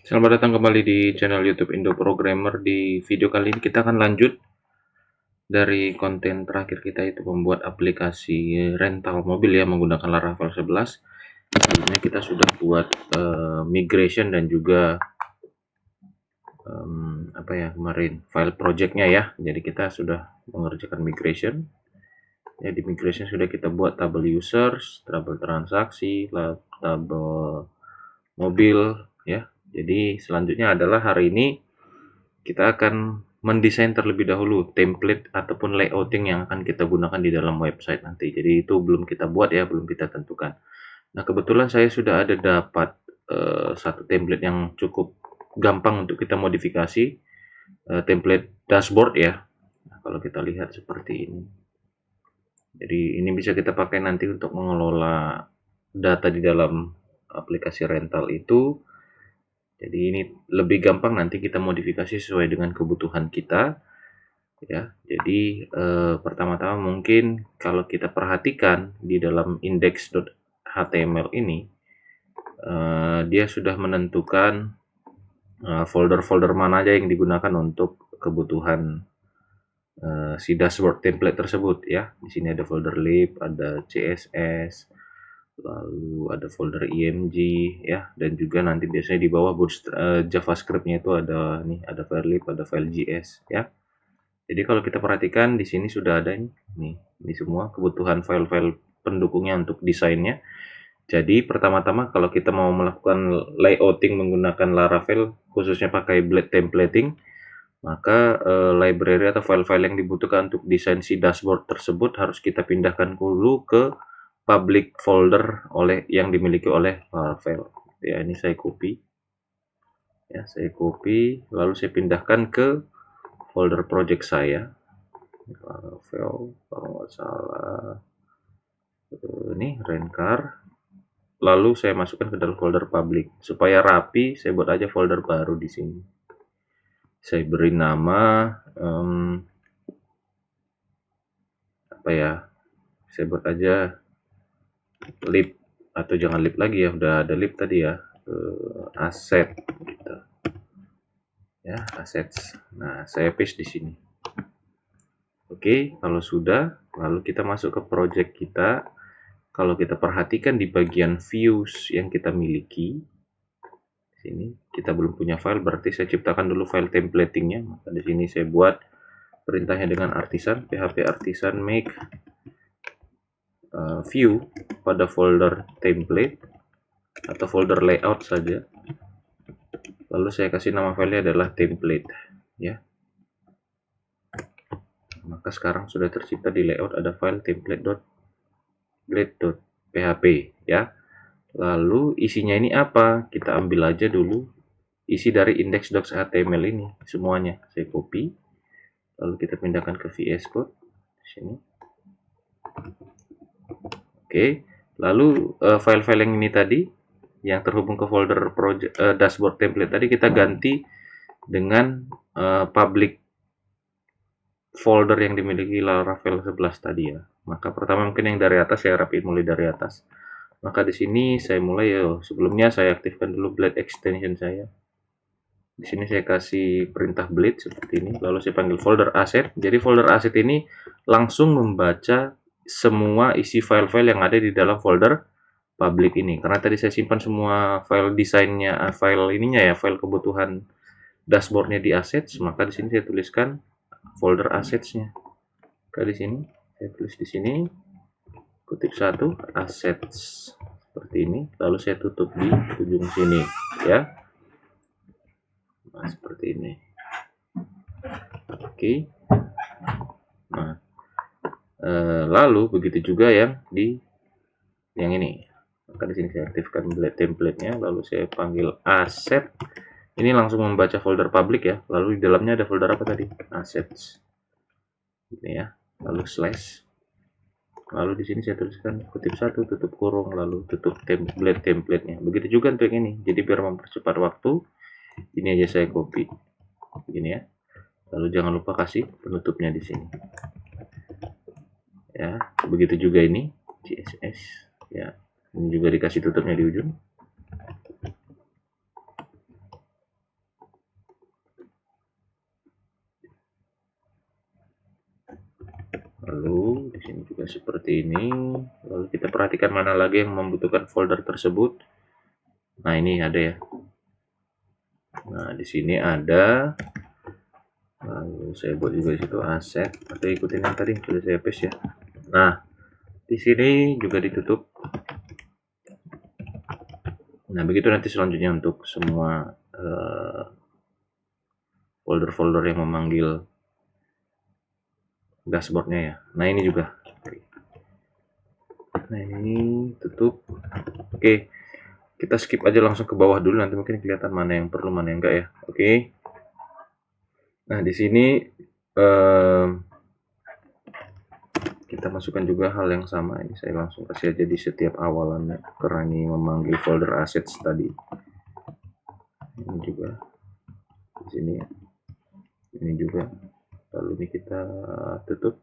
Selamat datang kembali di channel YouTube Indo Programmer. Di video kali ini kita akan lanjut dari konten terakhir kita, itu membuat aplikasi rental mobil ya menggunakan Laravel 11. Sebelumnya kita sudah buat migration dan juga kemarin file projectnya ya. Jadi kita sudah mengerjakan migration. Ya, di migration sudah kita buat tabel users, tabel transaksi, tabel mobil ya. Jadi selanjutnya adalah hari ini kita akan mendesain terlebih dahulu template ataupun layouting yang akan kita gunakan di dalam website nanti. Jadi itu belum kita buat ya, belum kita tentukan. Nah, kebetulan saya sudah ada dapat satu template yang cukup gampang untuk kita modifikasi, template dashboard ya. Nah, kalau kita lihat seperti ini. Jadi ini bisa kita pakai nanti untuk mengelola data di dalam aplikasi rental itu. Jadi ini lebih gampang, nanti kita modifikasi sesuai dengan kebutuhan kita ya. Jadi pertama-tama mungkin kalau kita perhatikan di dalam index.html ini, dia sudah menentukan folder-folder mana aja yang digunakan untuk kebutuhan si dashboard template tersebut ya. Di sini ada folder lib, ada css, lalu ada folder img ya, dan juga nanti biasanya di bawah javascript-nya itu ada nih, ada file lib, ada file js ya. Jadi kalau kita perhatikan di sini sudah ada nih, ini semua kebutuhan file-file pendukungnya untuk desainnya. Jadi pertama-tama kalau kita mau melakukan layouting menggunakan Laravel, khususnya pakai blade templating, maka library atau file-file yang dibutuhkan untuk desain si dashboard tersebut harus kita pindahkan dulu ke public folder yang dimiliki oleh Laravel. Ya, ini saya copy. Ya, saya copy, lalu saya pindahkan ke folder project saya. Laravel, kalau nggak salah, ini Rencar. Lalu saya masukkan ke dalam folder public. Supaya rapi, saya buat aja folder baru di sini. Saya beri nama apa ya? Saya buat aja lib, atau jangan lib lagi ya, udah ada lib tadi ya. Aset gitu. Ya, assets. Nah, saya paste di sini. Oke, kalau sudah, lalu kita masuk ke project kita. Kalau kita perhatikan di bagian views yang kita miliki, sini kita belum punya file, berarti saya ciptakan dulu file templatingnya. Maka di sini saya buat perintahnya dengan artisan, php artisan make view pada folder template atau folder layout saja. Lalu saya kasih nama filenya adalah template ya. Maka sekarang sudah tercipta di layout ada file template.blade.php ya. Lalu isinya ini apa? Kita ambil aja dulu isi dari index.html ini semuanya. Saya copy, lalu kita pindahkan ke VS Code sini. Oke, lalu file-file yang ini tadi yang terhubung ke folder project dashboard template tadi kita ganti dengan public folder yang dimiliki Laravel 11 tadi ya. Maka pertama mungkin yang dari atas saya rapiin mulai dari atas. Maka di sini saya mulai ya, sebelumnya saya aktifkan dulu blade extension saya. Di sini saya kasih perintah blade seperti ini, lalu saya panggil folder asset. Jadi folder asset ini langsung membaca semua isi file-file yang ada di dalam folder public ini. Karena tadi saya simpan semua file desainnya, file ininya ya, file kebutuhan dashboardnya di assets, maka di sini saya tuliskan folder assets-nya. Di sini saya tulis di sini kutip satu assets seperti ini, lalu saya tutup di ujung sini ya. Nah, seperti ini. Oke. Nah, lalu begitu juga yang di yang ini. Maka di sini saya aktifkan blade template-nya, lalu saya panggil asset. Ini langsung membaca folder public ya. Lalu di dalamnya ada folder apa tadi? Assets. Ini ya. Lalu slash. Lalu di sini saya tuliskan kutip satu tutup kurung, lalu tutup blade template-nya. Begitu juga untuk ini. Jadi biar mempercepat waktu, ini aja saya copy. Begini ya. Lalu jangan lupa kasih penutupnya di sini. Ya, begitu juga ini CSS ya. Ini juga dikasih tutupnya di ujung. juga seperti ini. Lalu kita perhatikan mana lagi yang membutuhkan folder tersebut. Nah, ini ada ya. Nah, di sini ada. Lalu saya buat juga di situ aset, atau ikutin yang tadi sudah saya paste ya. Nah, di sini juga ditutup. Nah, begitu nanti selanjutnya untuk semua folder-folder yang memanggil dashboardnya ya. Nah, ini juga. Nah, ini tutup. Oke, kita skip aja langsung ke bawah dulu, nanti mungkin kelihatan mana yang perlu, mana yang enggak ya. Oke. Nah, di sini kita masukkan juga hal yang sama. Ini saya langsung kasih aja di setiap awalannya, karena ini memanggil folder assets tadi. Ini juga di sini ya. Ini juga. Lalu ini kita tutup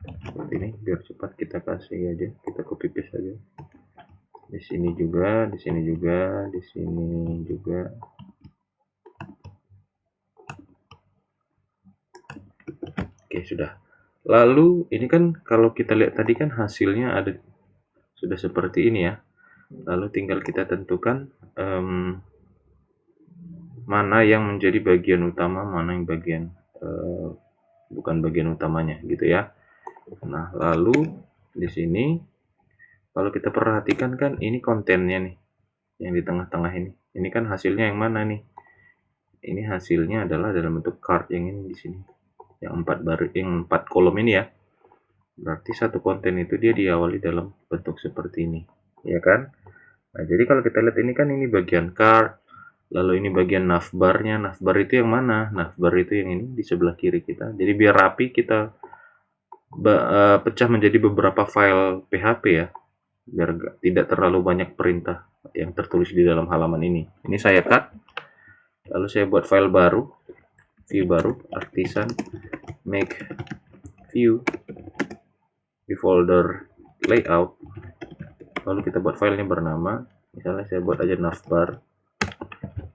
seperti ini, biar cepat kita kasih aja, kita copy paste aja. Di sini juga, di sini juga, di sini juga. Oke, sudah. Lalu ini kan kalau kita lihat tadi kan hasilnya ada sudah seperti ini ya. Lalu tinggal kita tentukan mana yang menjadi bagian utama, mana yang bagian bukan bagian utamanya gitu ya. Nah, lalu di sini kalau kita perhatikan kan ini kontennya nih yang di tengah-tengah ini. Ini kan hasilnya yang mana nih? Ini hasilnya adalah dalam bentuk card yang ini di sini. Yang 4 kolom ini ya. Berarti satu konten itu dia diawali dalam bentuk seperti ini, ya kan? Nah, jadi kalau kita lihat ini kan ini bagian card, lalu ini bagian navbarnya. Navbar itu yang mana? Navbar itu yang ini di sebelah kiri kita. Jadi biar rapi kita pecah menjadi beberapa file PHP ya, biar tidak terlalu banyak perintah yang tertulis di dalam halaman ini. Ini saya cut, lalu saya buat file baru, view baru, artisan make view di folder layout. Lalu kita buat filenya bernama, misalnya saya buat aja navbar.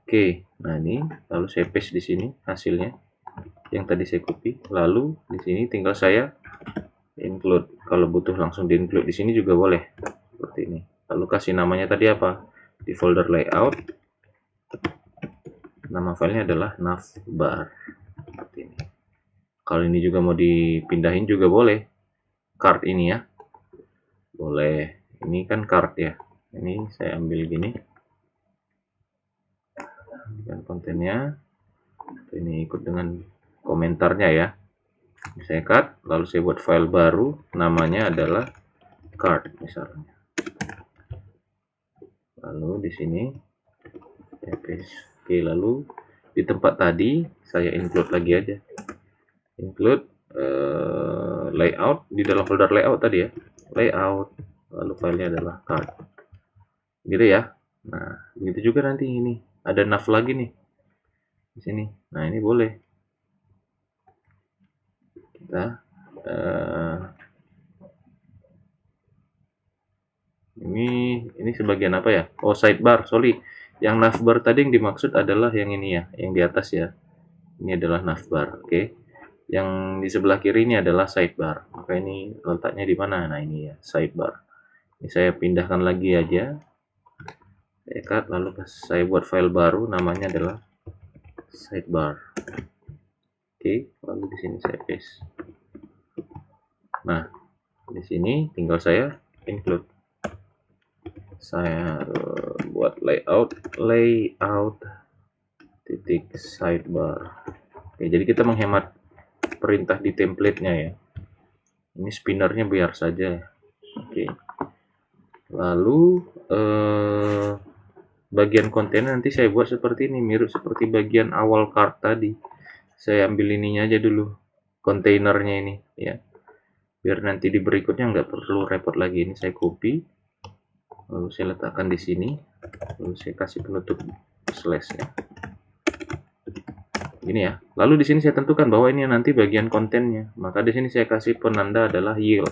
Oke, nah ini lalu saya paste di sini hasilnya yang tadi saya copy. Lalu di sini tinggal saya include. Kalau butuh langsung di include di sini juga boleh seperti ini. Lalu kasih namanya tadi apa? Di folder layout, nama filenya adalah navbar seperti ini. Kalau ini juga mau dipindahin juga boleh. Card ini ya, boleh. Ini kan card ya. Ini saya ambil gini. Ini kan kontennya. Ini ikut dengan komentarnya ya. Saya cut, lalu saya buat file baru, namanya adalah card misalnya. Lalu di sini saya paste. Oke, lalu di tempat tadi saya include lagi aja. Include layout di dalam folder layout tadi ya. Layout, lalu filenya adalah card. Gitu ya. Nah, begitu juga nanti ini. Ada nav lagi nih. Di sini. Nah, ini boleh. Kita ini sebagian apa ya? Oh, sidebar, sorry. Yang navbar tadi yang dimaksud adalah yang ini ya, yang di atas ya. Ini adalah navbar, oke. Yang di sebelah kiri ini adalah sidebar. Maka ini letaknya di mana? Nah, ini ya, sidebar. Ini saya pindahkan lagi aja. Saya cut, lalu saya buat file baru, namanya adalah sidebar. Oke, lalu di sini saya paste. Nah, di sini tinggal saya include. Saya buat layout titik sidebar. Oke, jadi kita menghemat perintah di template-nya ya. Ini spinnernya biar saja. Oke. Lalu bagian konten nanti saya buat seperti ini, mirip seperti bagian awal card tadi. Saya ambil ininya aja dulu, kontainernya ini ya. Biar nanti di berikutnya nggak perlu repot lagi. Ini saya copy, lalu saya letakkan di sini, lalu saya kasih penutup slash-nya. Ini ya. Lalu di sini saya tentukan bahwa ini nanti bagian kontennya. Maka di sini saya kasih penanda adalah yield.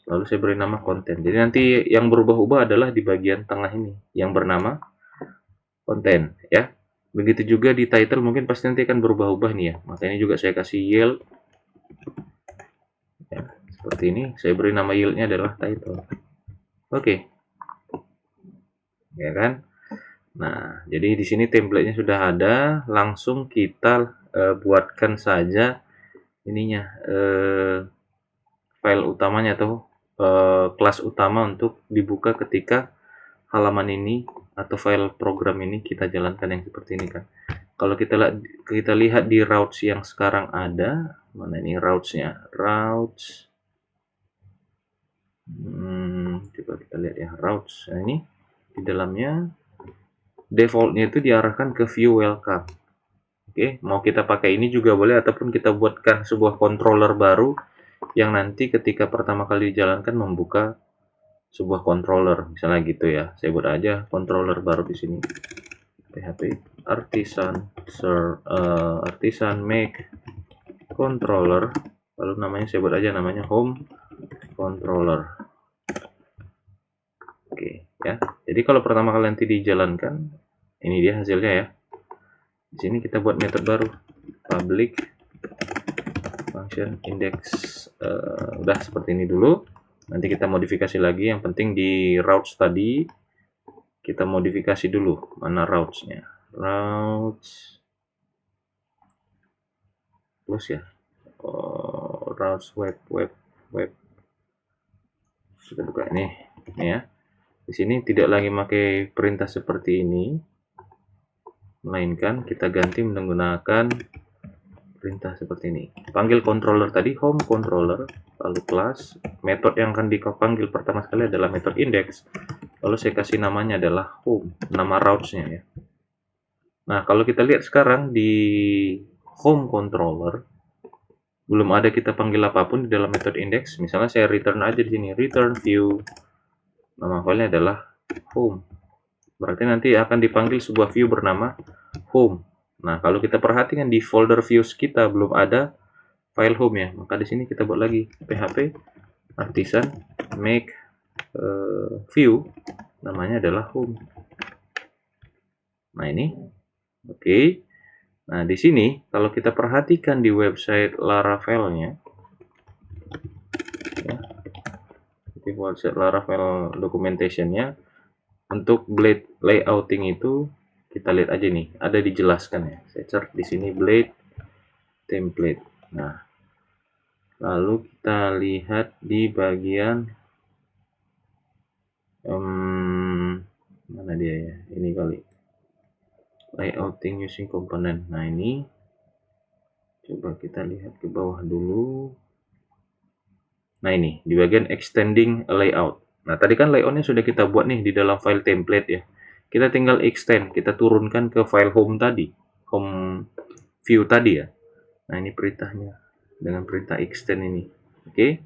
Lalu saya beri nama konten. Jadi nanti yang berubah-ubah adalah di bagian tengah ini yang bernama konten ya. Begitu juga di title mungkin pasti nanti akan berubah-ubah nih ya. Maka ini juga saya kasih yield Ya, seperti ini. Saya beri nama yieldnya adalah title. Oke, ya kan? Nah, jadi di sini template-nya sudah ada. Langsung kita buatkan saja ininya, file utamanya atau kelas utama untuk dibuka ketika halaman ini atau file program ini kita jalankan yang seperti ini kan. Kalau kita lihat di routes yang sekarang ada, mana ini routes-nya? Routes. Coba kita lihat ya routes. Nah, ini di dalamnya defaultnya itu diarahkan ke view welcome. Oke, mau kita pakai ini juga boleh ataupun kita buatkan sebuah controller baru yang nanti ketika pertama kali dijalankan membuka sebuah controller, misalnya gitu ya. Saya buat aja controller baru di sini. PHP artisan make controller, lalu namanya saya buat aja namanya home controller. Oke, ya. Jadi kalau pertama kali nanti dijalankan, ini dia hasilnya ya. Di sini kita buat metode baru, public function index. Udah seperti ini dulu. Nanti kita modifikasi lagi. Yang penting di routes tadi kita modifikasi dulu. Mana routes-nya? Routes plus ya. Routes web. Kita buka ini ya. Di sini tidak lagi pakai perintah seperti ini, melainkan kita ganti menggunakan perintah seperti ini. Panggil controller tadi home controller, lalu class. Metode yang akan dipanggil pertama sekali adalah metode index. Lalu saya kasih namanya adalah home, nama routes-nya ya. Nah, kalau kita lihat sekarang di home controller belum ada kita panggil apapun di dalam metode index. Misalnya saya return aja di sini, return view. Nama filenya adalah home. Berarti nanti akan dipanggil sebuah view bernama home. Nah, kalau kita perhatikan di folder views kita belum ada file home ya. Maka di sini kita buat lagi php artisan make view, namanya adalah home. Nah, ini oke. Nah, di sini kalau kita perhatikan di website Laravel-nya ya, di website Laravel documentation-nya, untuk blade layouting itu kita lihat aja nih, ada dijelaskan ya. Saya cari di sini blade template. Nah, lalu kita lihat di bagian mana dia ya? Ini kali. Layouting using component. Nah, ini coba kita lihat ke bawah dulu. Nah, ini di bagian extending layout. Nah, tadi kan layoutnya sudah kita buat nih di dalam file template ya. Kita tinggal extend, kita turunkan ke file home tadi, home view tadi ya. Nah, ini perintahnya dengan perintah extend ini. Oke.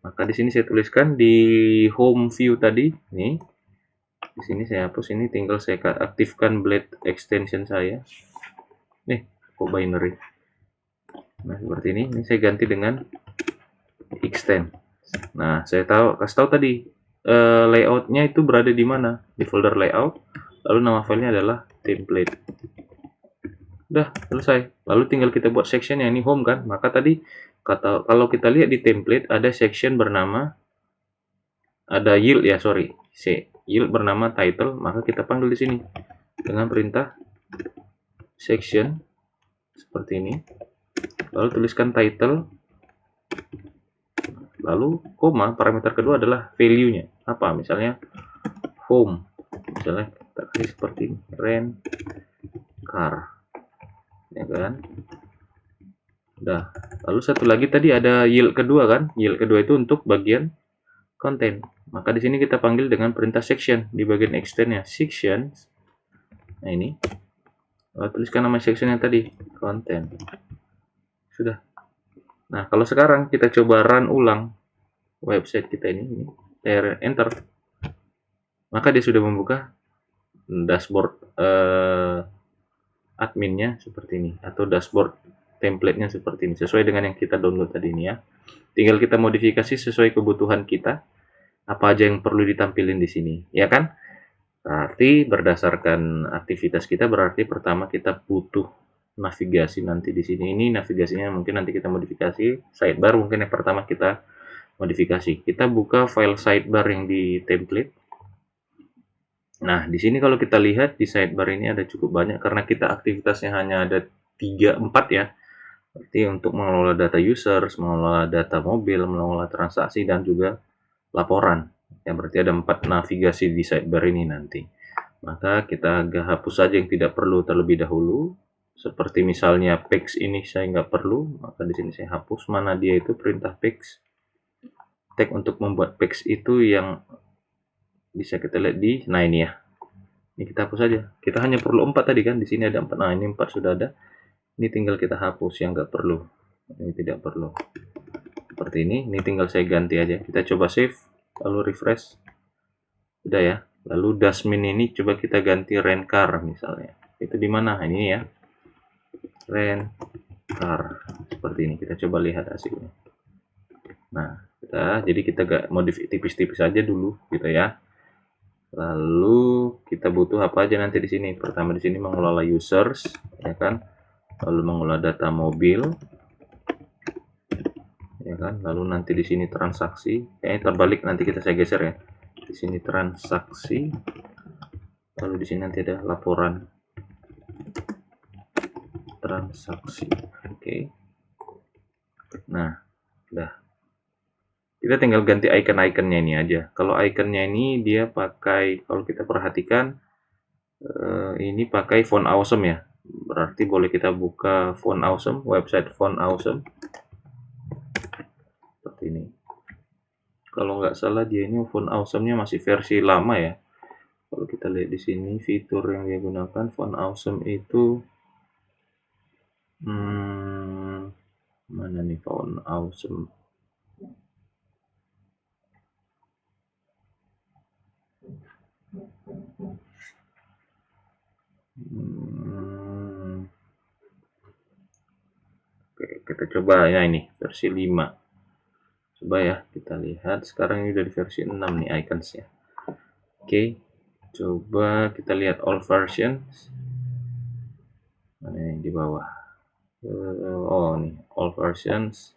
Maka di sini saya tuliskan di home view tadi, nih. Di sini saya hapus ini, tinggal saya aktifkan blade extension saya. Nih, kok binary. Nah, seperti ini. Ini saya ganti dengan extend. Nah, saya kasih tahu tadi layoutnya itu berada di mana, di folder layout, lalu nama filenya adalah template. Udah selesai. Lalu tinggal kita buat section yang ini home kan. Maka tadi kalau kita lihat di template ada section bernama, ada yield ya, sorry, yield bernama title. Maka kita panggil di sini dengan perintah section seperti ini. Lalu tuliskan title, lalu koma, parameter kedua adalah value-nya. Apa? Misalnya home. Misalnya kita kasih seperti ini, rent car. Ya kan? Udah. Lalu satu lagi tadi ada yield kedua kan? Yield kedua itu untuk bagian konten. Maka di sini kita panggil dengan perintah section di bagian extend-nya, sections. Nah, ini. Lalu tuliskan nama section yang tadi, konten. Sudah. Nah, kalau sekarang kita coba run ulang website kita ini, enter, maka dia sudah membuka dashboard adminnya seperti ini, atau dashboard template-nya seperti ini, sesuai dengan yang kita download tadi ini ya. Tinggal kita modifikasi sesuai kebutuhan kita, apa aja yang perlu ditampilin di sini, ya kan? Berarti berdasarkan aktivitas kita, berarti pertama kita butuh navigasi nanti di sini. Ini navigasinya mungkin nanti kita modifikasi. Sidebar mungkin yang pertama kita modifikasi. Kita buka file sidebar yang di template. Nah, di sini kalau kita lihat di sidebar ini ada cukup banyak karena kita aktivitasnya hanya ada 3-4 ya. Berarti untuk mengelola data users, mengelola data mobil, mengelola transaksi, dan juga laporan. Ya, berarti ada 4 navigasi di sidebar ini nanti. Maka kita agak hapus saja yang tidak perlu terlebih dahulu. Seperti misalnya pix ini saya nggak perlu, maka di sini saya hapus. Mana dia itu perintah pix. Tag untuk membuat pix itu yang bisa kita lihat di, nah ini ya. Ini kita hapus saja. Kita hanya perlu 4 tadi kan, di sini ada 4. Nah, ini 4 sudah ada. Ini tinggal kita hapus yang nggak perlu. Ini tidak perlu. Seperti ini tinggal saya ganti aja. Kita coba save, lalu refresh. Sudah ya. Lalu dasmin ini coba kita ganti rencar misalnya. Itu di mana? Ini ya. Rencar. Seperti ini. Kita coba lihat hasilnya. Nah, jadi kita modif tipis-tipis aja dulu gitu ya. Lalu kita butuh apa aja nanti di sini? Pertama di sini mengelola users, ya kan? Lalu mengelola data mobil, ya kan? Lalu nanti di sini transaksi. Kayaknya terbalik, nanti saya geser ya. Di sini transaksi. Lalu di sini nanti ada laporan transaksi. Oke. Nah, udah. Kita tinggal ganti icon-iconnya ini aja. Kalau iconnya ini dia pakai, kalau kita perhatikan ini pakai font awesome ya. Berarti boleh kita buka font awesome, website font awesome. Seperti ini. Kalau nggak salah dia ini font awesome-nya masih versi lama ya. Kalau kita lihat di sini fitur yang dia gunakan font awesome itu mana nih font awesome? Oke, kita coba ya, ini versi 5. Coba ya kita lihat, sekarang ini udah di versi 6 nih iconsnya. Oke, coba kita lihat all versions. Mana yang di bawah? Oh, nih all versions.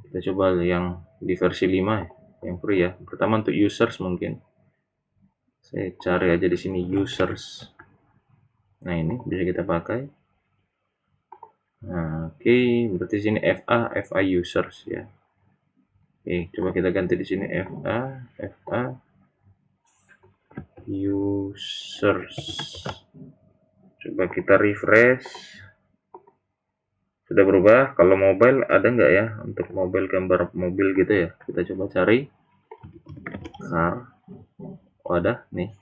Kita coba yang di versi 5 yang free ya. Pertama untuk users mungkin. Saya cari aja di sini users. Nah, ini bisa kita pakai. Nah, oke, berarti sini FA users ya. Oke, coba kita ganti di sini FA users. Coba kita refresh. Sudah berubah. Kalau mobile ada nggak ya untuk mobile, gambar mobil gitu ya? Kita coba cari car. Oh, ada nih.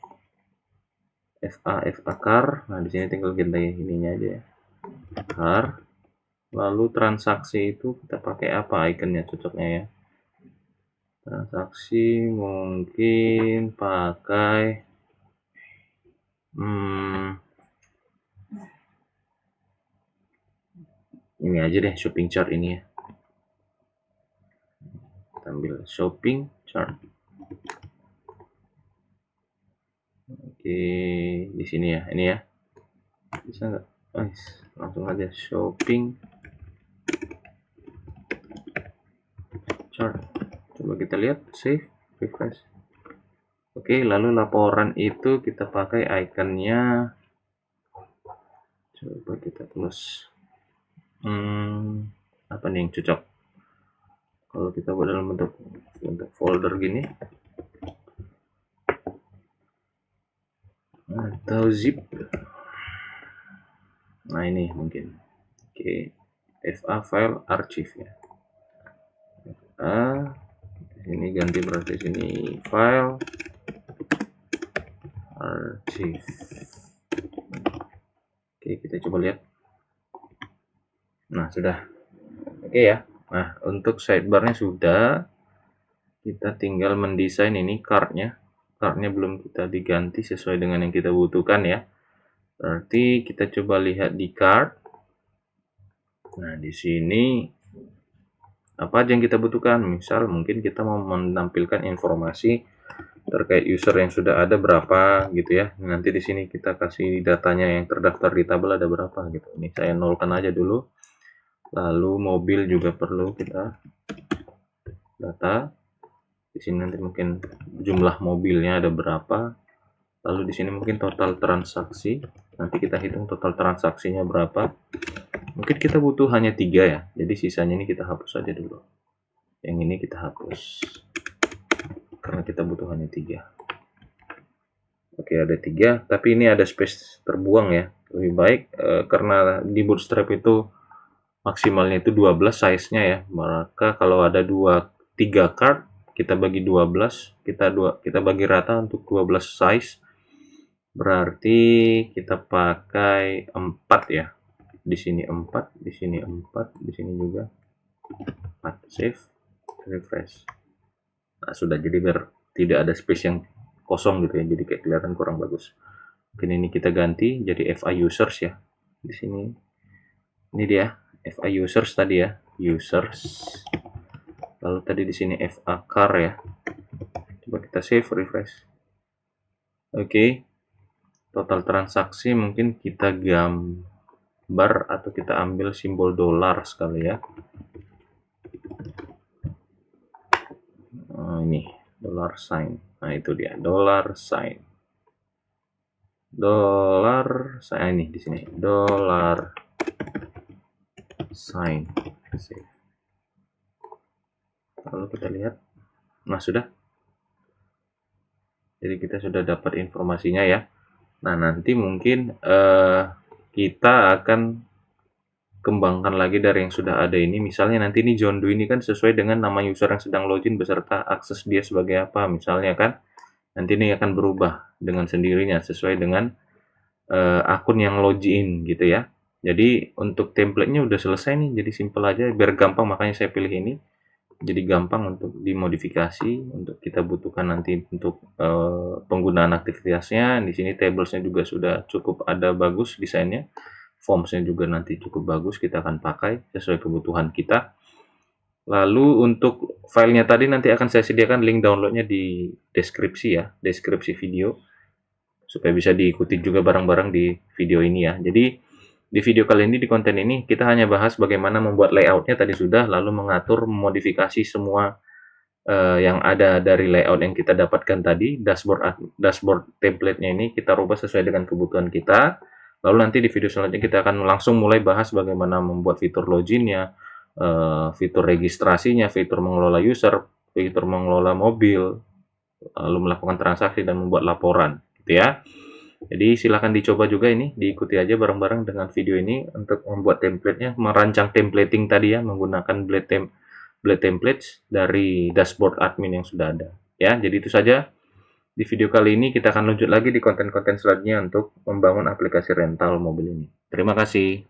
FA car. Nah, di sini tinggal ganti ininya aja ya. Car. Lalu transaksi itu kita pakai apa ikonnya cocoknya ya? Transaksi mungkin pakai ini aja deh, shopping chart ini ya. Kita ambil shopping chart. Oke, di sini ya, ini ya. Bisa nggak? Langsung aja shopping chart. Coba kita lihat, save, refresh. Oke, lalu laporan itu kita pakai ikonnya. Coba kita close. Apa nih yang cocok? Kalau kita buat dalam bentuk folder gini, atau zip. Nah, ini mungkin. Oke, FA file archive ya. Ini ganti berarti sini file archive. Oke, kita coba lihat. Nah, sudah. Oke ya. Nah, untuk sidebarnya sudah. Kita tinggal mendesain ini cardnya. Cardnya belum kita diganti sesuai dengan yang kita butuhkan ya. Berarti kita coba lihat di card. Nah, di sini apa aja yang kita butuhkan? Misal mungkin kita mau menampilkan informasi terkait user yang sudah ada berapa gitu ya. Nanti di sini kita kasih datanya yang terdaftar di tabel ada berapa gitu. Ini saya nolkan aja dulu. Lalu mobil juga perlu kita data. Di sini nanti mungkin jumlah mobilnya ada berapa. Lalu di sini mungkin total transaksi. Nanti kita hitung total transaksinya berapa. Mungkin kita butuh hanya 3 ya. Jadi sisanya ini kita hapus aja dulu. Yang ini kita hapus. Karena kita butuh hanya 3. Oke, ada 3. Tapi ini ada space terbuang ya. Lebih baik karena di Bootstrap itu maksimalnya itu 12 size-nya ya. Maka kalau ada 3 card, kita bagi 12, kita bagi rata untuk 12 size. Berarti kita pakai 4 ya. Di sini 4, di sini 4, di sini juga 4. Save, refresh. Nah, sudah, jadi biar tidak ada space yang kosong gitu ya. Jadi kayak kelihatan kurang bagus. Mungkin ini kita ganti jadi FA users ya. Di sini. Ini dia FA users tadi ya. Users. Lalu tadi di sini FA car ya. Coba kita save, refresh. Oke. Total transaksi mungkin kita gambar atau kita ambil simbol dolar sekali ya. Ini dollar sign. Nah, itu dia dollar sign. Dollar sign ini di sini. Dollar sign. Lalu kita lihat. Nah, sudah. Jadi kita sudah dapat informasinya ya. Nah, nanti mungkin kita akan kembangkan lagi dari yang sudah ada ini. Misalnya nanti ini John Doe ini kan sesuai dengan nama user yang sedang login beserta akses dia sebagai apa. Misalnya kan nanti ini akan berubah dengan sendirinya sesuai dengan akun yang login gitu ya. Jadi untuk template-nya udah selesai nih. Jadi simple aja biar gampang, makanya saya pilih ini. Jadi gampang untuk dimodifikasi, untuk kita butuhkan nanti untuk penggunaan aktivitasnya. Di sini tablesnya juga sudah cukup ada bagus desainnya. Formsnya juga nanti cukup bagus, kita akan pakai sesuai kebutuhan kita. Lalu untuk filenya tadi nanti akan saya sediakan link downloadnya di deskripsi ya, deskripsi video, supaya bisa diikuti juga bareng-bareng di video ini ya. Jadi di video kali ini, di konten ini, kita hanya bahas bagaimana membuat layoutnya tadi sudah, lalu mengatur, memodifikasi semua yang ada dari layout yang kita dapatkan tadi, dashboard template-nya ini kita rubah sesuai dengan kebutuhan kita. Lalu nanti di video selanjutnya kita akan langsung mulai bahas bagaimana membuat fitur login-nya, fitur registrasinya, fitur mengelola user, fitur mengelola mobil, lalu melakukan transaksi dan membuat laporan, gitu ya. Jadi silahkan dicoba juga ini, diikuti aja bareng-bareng dengan video ini untuk membuat template-nya, merancang templating tadi ya, menggunakan Blade Templates dari dashboard admin yang sudah ada. Ya, jadi itu saja. Di video kali ini kita akan lanjut lagi di konten-konten selanjutnya untuk membangun aplikasi rental mobil ini. Terima kasih.